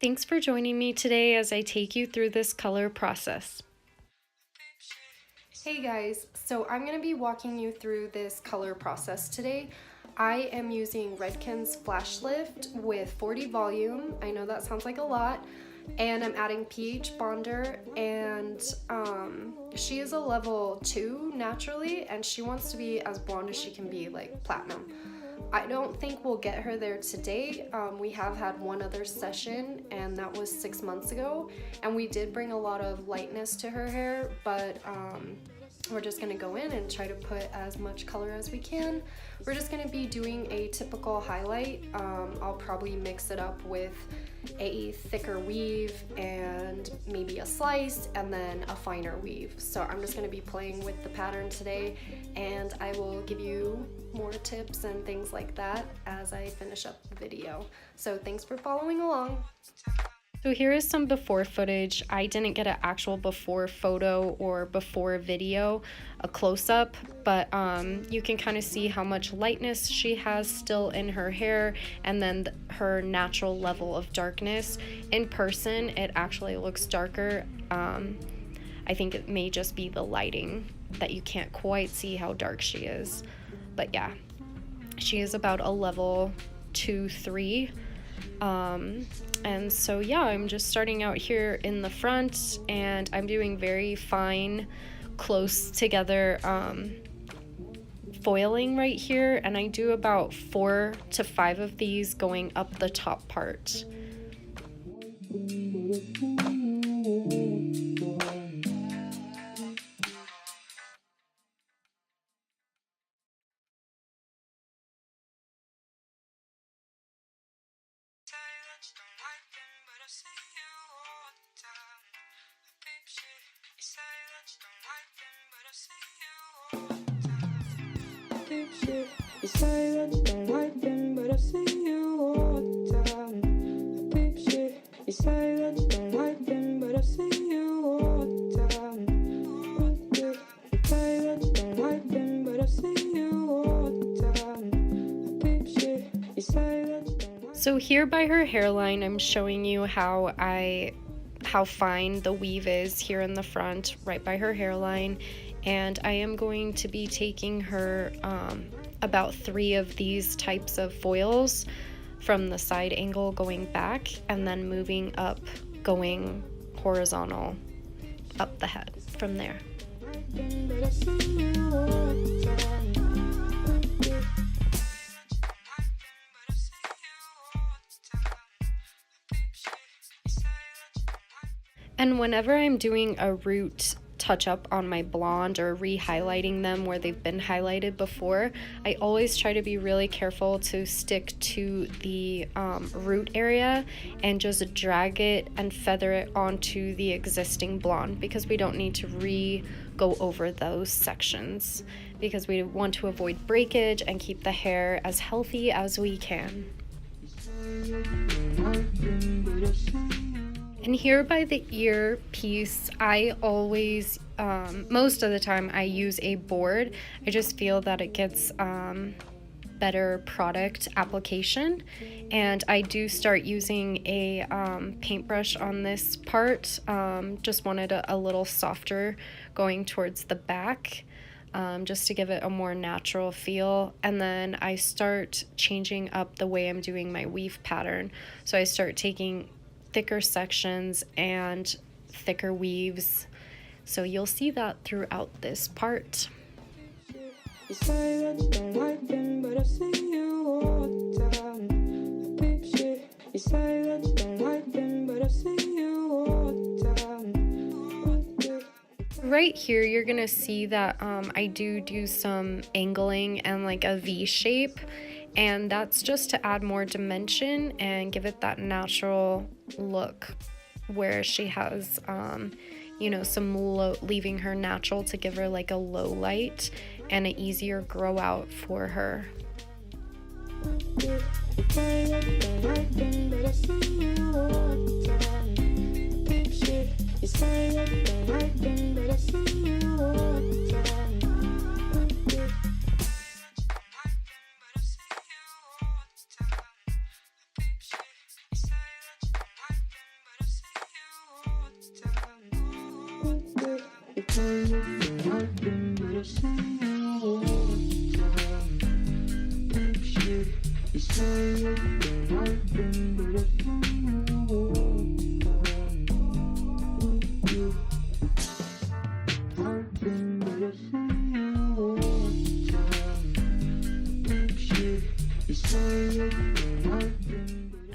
Thanks for joining me today as I take you through this color process. Hey guys, so I'm going to be walking you through this color process today. I am using Redken's Flash Lift with 40 volume. I know that sounds like a lot. And I'm adding pH bonder, and she is a level 2 naturally, and she wants to be as blonde as she can be, like platinum. I don't think we'll get her there today. We have had one other session, and that was 6 months ago, and we did bring a lot of lightness to her hair, but we're just gonna go in and try to put as much color as we can. We're just gonna be doing a typical highlight. I'll probably mix it up with a thicker weave and maybe a slice and then a finer weave. So I'm just gonna be playing with the pattern today, and I will give you more tips and things like that as I finish up the video. So thanks for following along. So here is some before footage. I didn't get an actual before photo or before video, a close-up, but you can kind of see how much lightness she has still in her hair, and then her natural level of darkness. In person, it actually looks darker. I think it may just be the lighting that you can't quite see how dark she is. But yeah, she is about a level 2, 3. And so yeah, I'm just starting out here in the front, and I'm doing very fine, close together foiling right here, and I do about 4 to 5 of these going up the top part. You say that you don't like them, but I see you all the time. Peep shit. You say that you don't like them, but I see you all the time. You say that you don't like them, but I see you all the time. Peep shit. You say that you don't like. So here by her hairline, I'm showing you how fine the weave is here in the front, right by her hairline. And I am going to be taking her about 3 of these types of foils from the side angle going back, and then moving up, going horizontal up the head from there. And whenever I'm doing a root touch up on my blonde or re-highlighting them where they've been highlighted before, I always try to be really careful to stick to the root area and just drag it and feather it onto the existing blonde, because we don't need to go over those sections, because we want to avoid breakage and keep the hair as healthy as we can. And here by the ear piece, I always, most of the time, I use a board. I just feel that it gets better product application. And I do start using a paintbrush on this part. Just wanted a little softer going towards the back, just to give it a more natural feel. And then I start changing up the way I'm doing my weave pattern. So I start taking thicker sections and thicker weaves, so you'll see that throughout this part. You say that you don't like them, but I see you all the time. Peep shit. You say that you don't like them, but I see you all the time. Right here, you're gonna see that I do some angling and like a V shape, and that's just to add more dimension and give it that natural look, where she has some low, leaving her natural to give her like a low light and an easier grow out for her.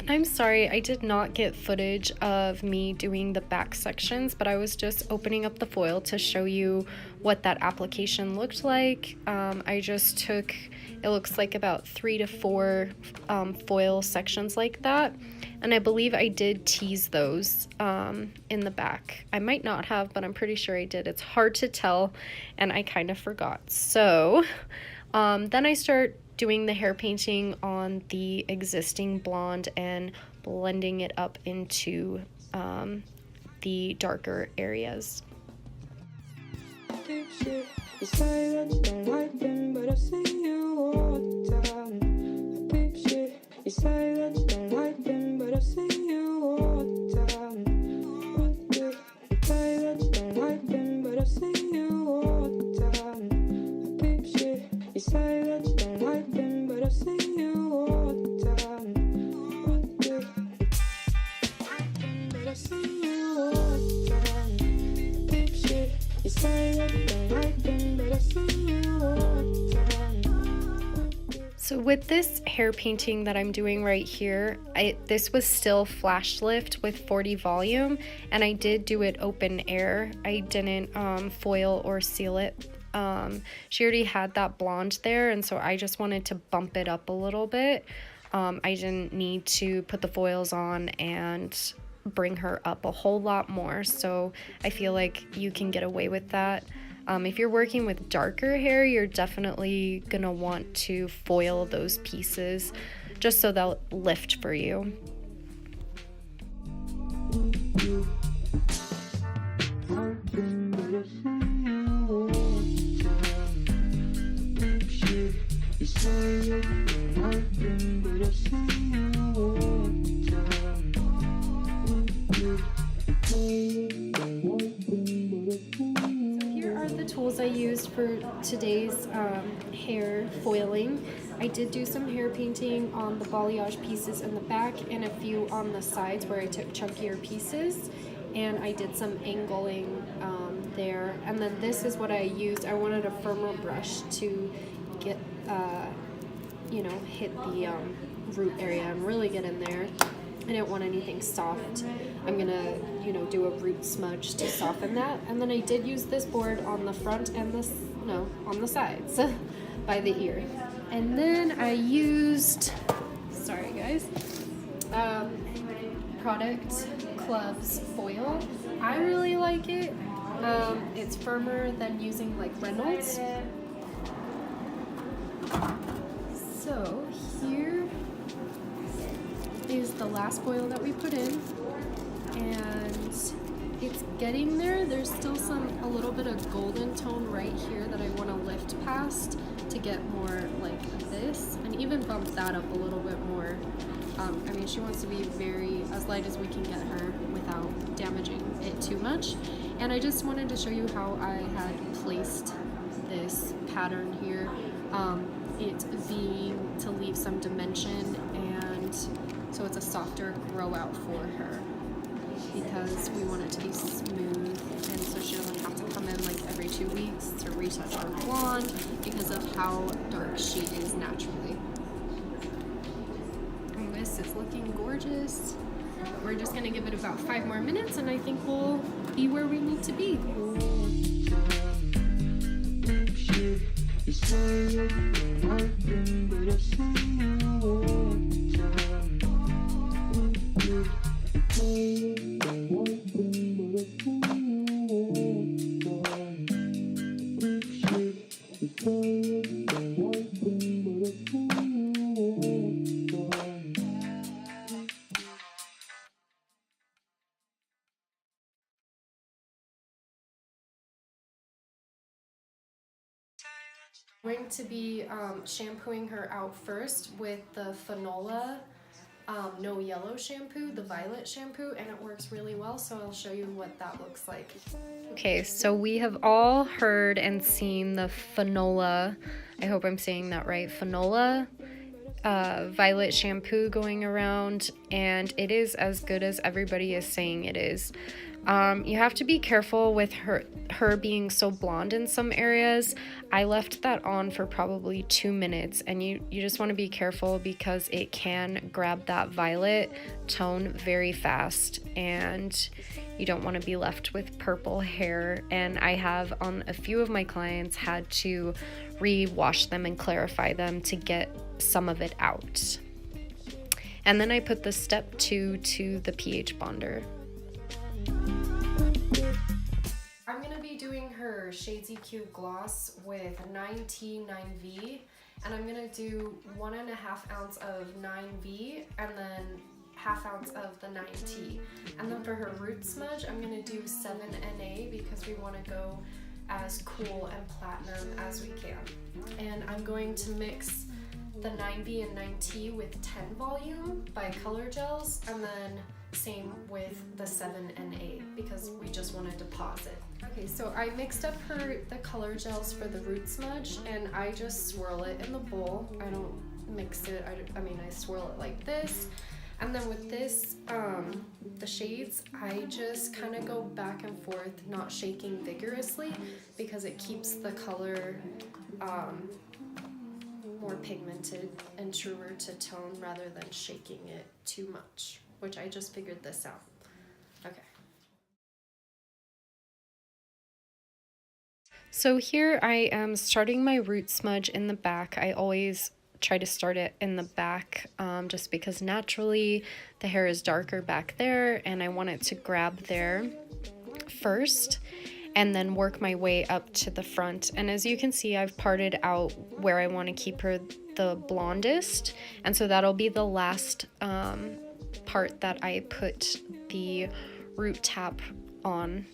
I'm sorry, I did not get footage of me doing the back sections, but I was just opening up the foil to show you what that application looked like. I just took, it looks like about 3 to 4 foil sections like that, and I believe I did tease those in the back. I might not have, but I'm pretty sure I did. It's hard to tell, and I kind of forgot. So then I start doing the hair painting on the existing blonde and blending it up into the darker areas. Deep shit. You say that you don't like them, but I see you all the time. Deep shit. You say that you don't like them, but I see you all the time. You say that you don't like them, but I see you all the time. Deep shit. You say that you don't like them, but I see you all the time. But I see you all the time. Deep shit. You say that you don't like them, but I see you all the time. So with this hair painting that I'm doing right here, this was still flash lift with 40 volume, and I did do it open air. I didn't foil or seal it. She already had that blonde there, and so I just wanted to bump it up a little bit. I didn't need to put the foils on and bring her up a whole lot more, so I feel like you can get away with that. If you're working with darker hair, you're definitely gonna want to foil those pieces just so they'll lift for you. Here are the tools I used for today's hair foiling. I did do some hair painting on the balayage pieces in the back and a few on the sides where I took chunkier pieces, and I did some angling there. And then this is what I used. I wanted a firmer brush to get, hit the root area and really get in there. I didn't want anything soft. I'm gonna, do a root smudge to soften that. And then I did use this board on the front and on the sides by the ear. And then I used, sorry guys, Product Club's foil. I really like it. It's firmer than using like Reynolds. So here is the last foil that we put in, and it's getting there. There's still a little bit of golden tone right here that I want to lift past to get more like this, and even bump that up a little bit more. She wants to be as light as we can get her without damaging it too much. And I just wanted to show you how I had placed this pattern here. It being to leave some dimension, and so it's a softer grow out for her, because we want it to be smooth, and so she doesn't have to come in like every 2 weeks to retouch her blonde because of how dark she is naturally. And this is looking gorgeous. We're just gonna give it about 5 more minutes, and I think we'll be where we need to be. I'm going to be shampooing her out first with the Fanola no yellow shampoo, the violet shampoo, and it works really well, so I'll show you what that looks like. Okay, so we have all heard and seen the Fanola, I hope I'm saying that right, Fanola violet shampoo going around, and it is as good as everybody is saying it is. You have to be careful with her being so blonde in some areas. I left that on for probably 2 minutes, and you just want to be careful because it can grab that violet tone very fast, and you don't want to be left with purple hair. And I have on a few of my clients had to re-wash them and clarify them to get some of it out. And then I put the step 2 to the pH bonder. I'm going to be doing her Shades EQ gloss with 9T 9V, and I'm going to do 1.5 ounce of 9V and then 1/2 ounce of the 9T. And then for her root smudge, I'm going to do 7NA because we want to go as cool and platinum as we can. And I'm going to mix the 9V and 9T with 10 volume by Color Gels, and then same with the 7NA because we just want to deposit. Okay, so I mixed up the color gels for the root smudge, and I just swirl it in the bowl. I don't mix it, I swirl it like this. And then with this, the shades, I just kind of go back and forth, not shaking vigorously, because it keeps the color more pigmented and truer to tone rather than shaking it too much, which I just figured this out. Okay. So here I am starting my root smudge in the back. I always try to start it in the back just because naturally the hair is darker back there and I want it to grab there first and then work my way up to the front. And as you can see, I've parted out where I want to keep her the blondest, and so that'll be the last part that I put the root tap on.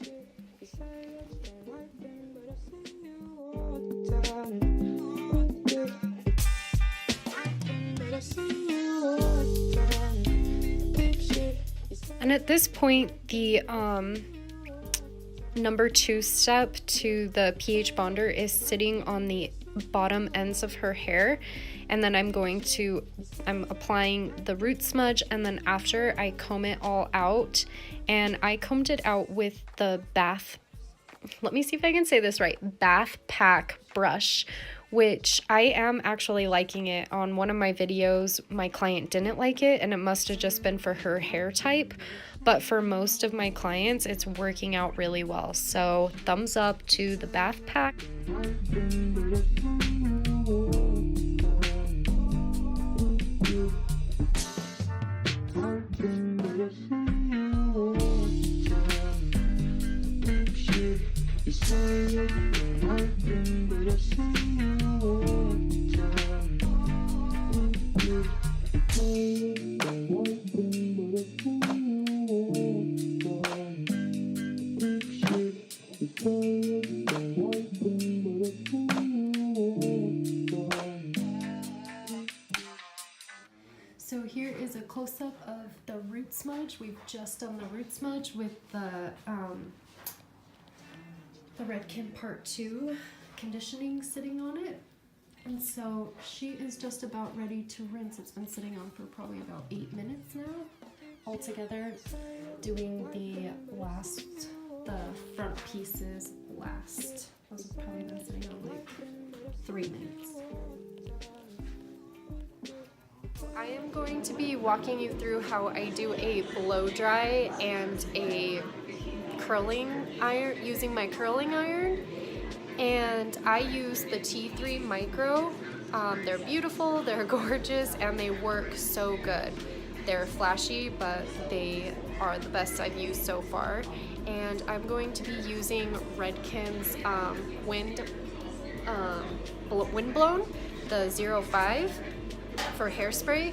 And at this point, the number 2 step to the pH bonder is sitting on the bottom ends of her hair, and then I'm applying the root smudge, and then after I comb it all out, and I combed it out with the let me see if I can say this right, bath pack brush, which I am actually liking it. On one of my videos, my client didn't like it, and it must have just been for her hair type, but for most of my clients, it's working out really well. So thumbs up to the bath pack. So here is a close-up of the root smudge. We've just done the root smudge with the Redken Part 2 conditioning sitting on it. And so she is just about ready to rinse. It's been sitting on for probably about 8 minutes now. Altogether, doing the front pieces last. Those have probably been sitting on like 3 minutes. I am going to be walking you through how I do a blow dry and a curling iron, using my curling iron, and I use the T3 Micro. They're beautiful, they're gorgeous, and they work so good. They're flashy, but they are the best I've used so far. And I'm going to be using Redken's Windblown, the 05 for hairspray.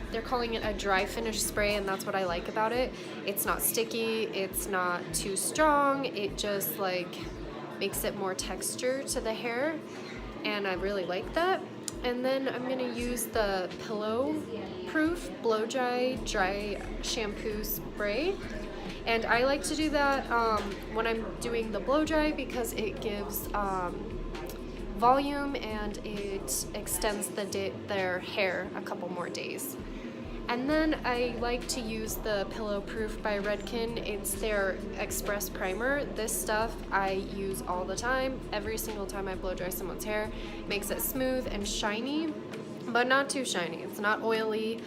They're calling it a dry finish spray, and that's what I like about it. It's not sticky, it's not too strong, it just like makes it more texture to the hair, and I really like that. And then I'm gonna use the Pillow Proof Blow Dry Shampoo Spray. And I like to do that when I'm doing the blow dry because it gives volume and it extends their hair a couple more days. And then I like to use the Pillow Proof by Redken. It's their Express Primer. This stuff I use all the time. Every single time I blow dry someone's hair. Makes it smooth and shiny, but not too shiny. It's not oily.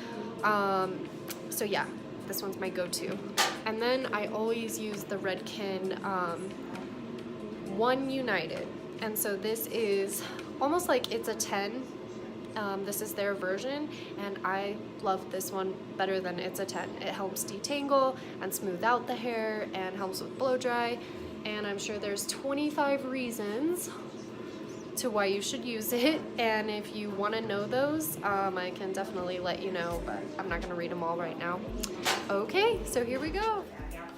So yeah, this one's my go-to. And then I always use the Redken One United. And so this is almost like it's a 10. This is their version, and I love this one better than It's a 10. It helps detangle and smooth out the hair and helps with blow dry, and I'm sure there's 25 reasons to why you should use it, and if you want to know those, I can definitely let you know, but I'm not going to read them all right now. Okay, so here we go.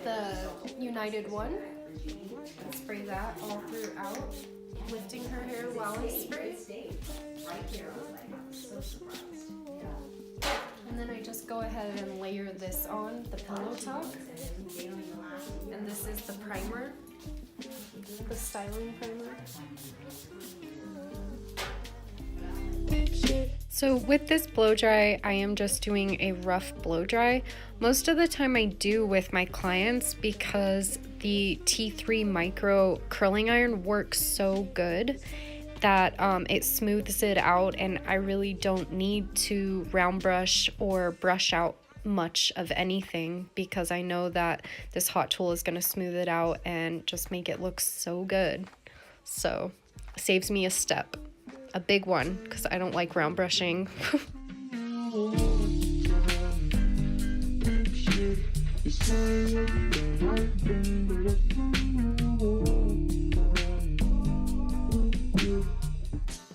The United One. Spray that all throughout, lifting her hair while it's sprayed. And then I just go ahead and layer this on the pillow top. And this is the primer, the styling primer. So with this blow dry, I am just doing a rough blow dry. Most of the time I do with my clients because the T3 micro curling iron works so good that it smooths it out, and I really don't need to round brush or brush out much of anything because I know that this hot tool is going to smooth it out and just make it look so good. So saves me a step, a big one, because I don't like round brushing.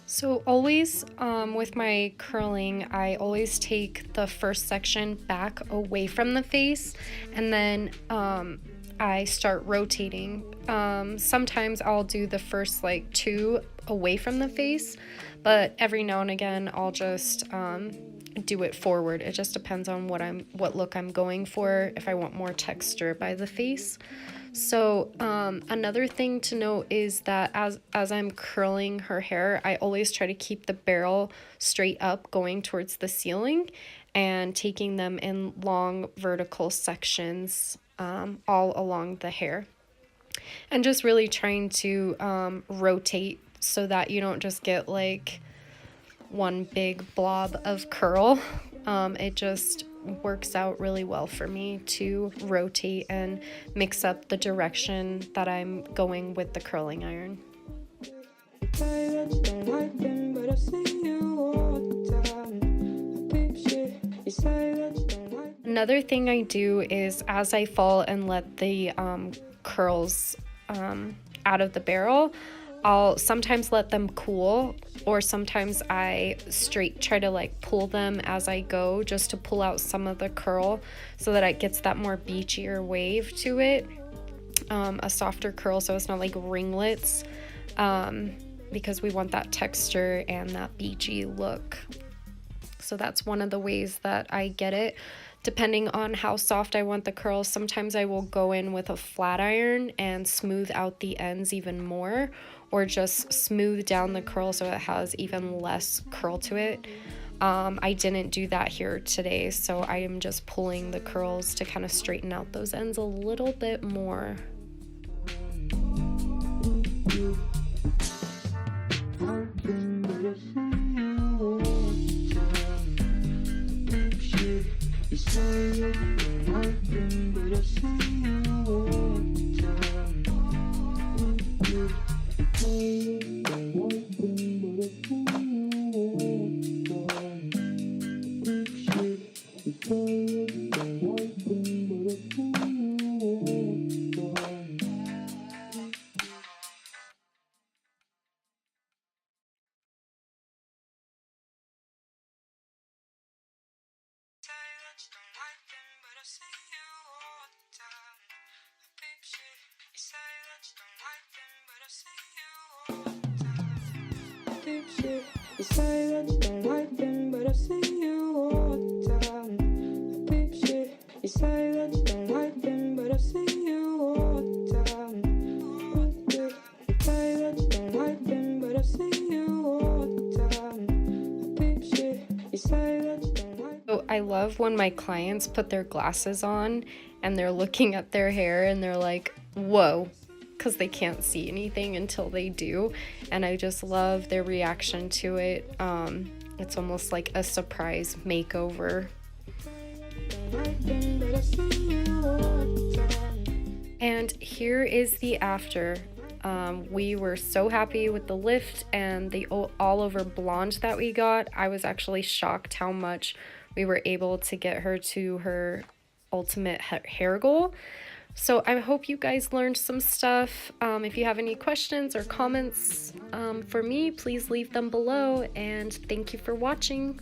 So always with my curling, I always take the first section back away from the face, and then I start rotating. Sometimes I'll do the first like 2 away from the face, but every now and again I'll just do it forward. It just depends on what look I'm going for, if I want more texture by the face. So another thing to note is that as I'm curling her hair, I always try to keep the barrel straight up going towards the ceiling and taking them in long vertical sections all along the hair. And just really trying to rotate so that you don't just get like one big blob of curl. It just works out really well for me to rotate and mix up the direction that I'm going with the curling iron. Another thing I do is as I fall and let the curls out of the barrel, I'll sometimes let them cool, or sometimes I try to like pull them as I go just to pull out some of the curl so that it gets that more beachier wave to it, a softer curl so it's not like ringlets, because we want that texture and that beachy look. So that's one of the ways that I get it. Depending on how soft I want the curls, sometimes I will go in with a flat iron and smooth out the ends even more, or just smooth down the curl so it has even less curl to it. I didn't do that here today, so I am just pulling the curls to kind of straighten out those ends a little bit more. You say that you don't like them, but I see you all the time. I peep shit. You say that you don't like them, but I see you all the time. You say that you don't like them, but I see you all the time. I peep shit. You say that you don't like. So I love when my clients put their glasses on and they're looking at their hair and they're like, whoa, because they can't see anything until they do, and I just love their reaction to it. It's almost like a surprise makeover. And here is the after. We were so happy with the lift and the all over blonde that we got. I was actually shocked how much we were able to get her to her ultimate hair goal. So I hope you guys learned some stuff. If you have any questions or comments for me, please leave them below, and thank you for watching.